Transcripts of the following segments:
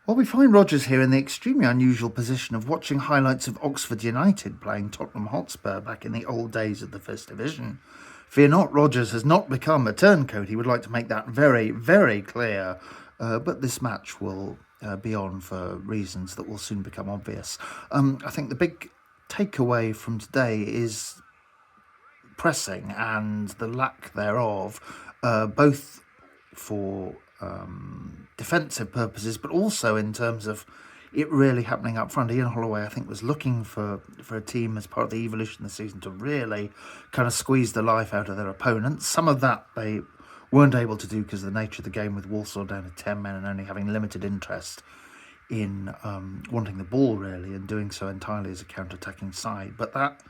Well, we find Rodgers here in the extremely unusual position of watching highlights of Oxford United playing Tottenham Hotspur back in the old days of the First Division. Fear not, Rodgers has not become a turncoat. He would like to make that very, very clear. But this match will be on for reasons that will soon become obvious. I think the big takeaway from today is pressing and the lack thereof, both for defensive purposes, but also in terms of it really happening up front. Ian Holloway, I think, was looking for a team as part of the evolution of the season to really kind of squeeze the life out of their opponents. Some of that they weren't able to do because of the nature of the game, with Walsall down to 10 men and only having limited interest in wanting the ball, really, and doing so entirely as a counter-attacking side. But that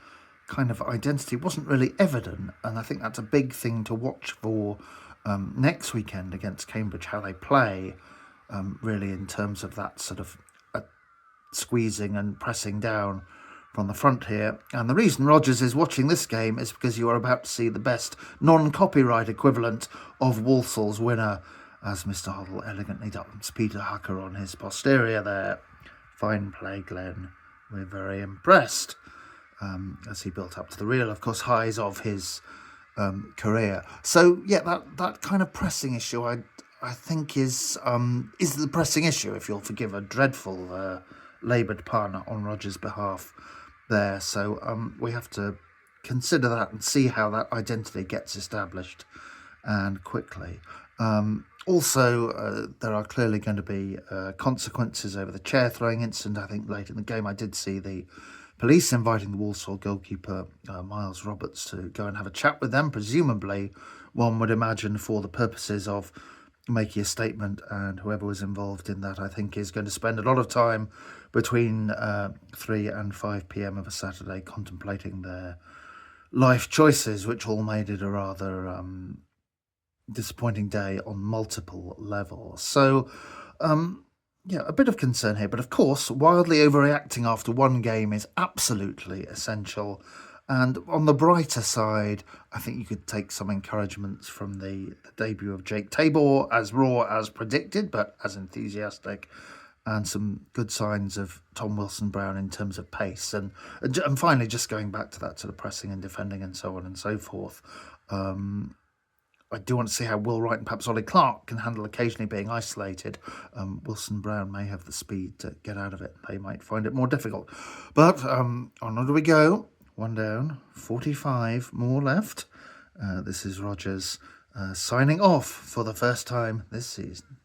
kind of identity wasn't really evident, and I think that's a big thing to watch for next weekend against Cambridge, how they play, really, in terms of that sort of squeezing and pressing down from the front here. And the reason Rodgers is watching this game is because you are about to see the best non-copyright equivalent of Walsall's winner, as Mr. Hoddle elegantly dumps Peter Hucker on his posterior there. Fine play, Glenn. We're very impressed. As he built up to the real, of course, highs of his career. So yeah, that kind of pressing issue, I think is the pressing issue, if you'll forgive a dreadful laboured pun on Rodgers' behalf there. So we have to consider that and see how that identity gets established, and quickly. Also, there are clearly going to be consequences over the chair throwing incident. I think late in the game I did see the police inviting the Walsall goalkeeper, Miles Roberts, to go and have a chat with them, presumably, one would imagine, for the purposes of making a statement. And whoever was involved in that, I think, is going to spend a lot of time between 3 and 5 p.m. of a Saturday contemplating their life choices, which all made it a rather disappointing day on multiple levels. So, yeah, a bit of concern here, but of course, wildly overreacting after one game is absolutely essential. And on the brighter side, I think you could take some encouragements from the debut of Jake Tabor, as raw as predicted, but as enthusiastic, and some good signs of Tom Wilson-Brown in terms of pace. And finally, just going back to that sort of pressing and defending and so on and so forth. I do want to see how Will Wright and perhaps Ollie Clark can handle occasionally being isolated. Wilson-Brown may have the speed to get out of it. They might find it more difficult. But onward we go. One down, 45 more left. This is Rodgers signing off for the first time this season.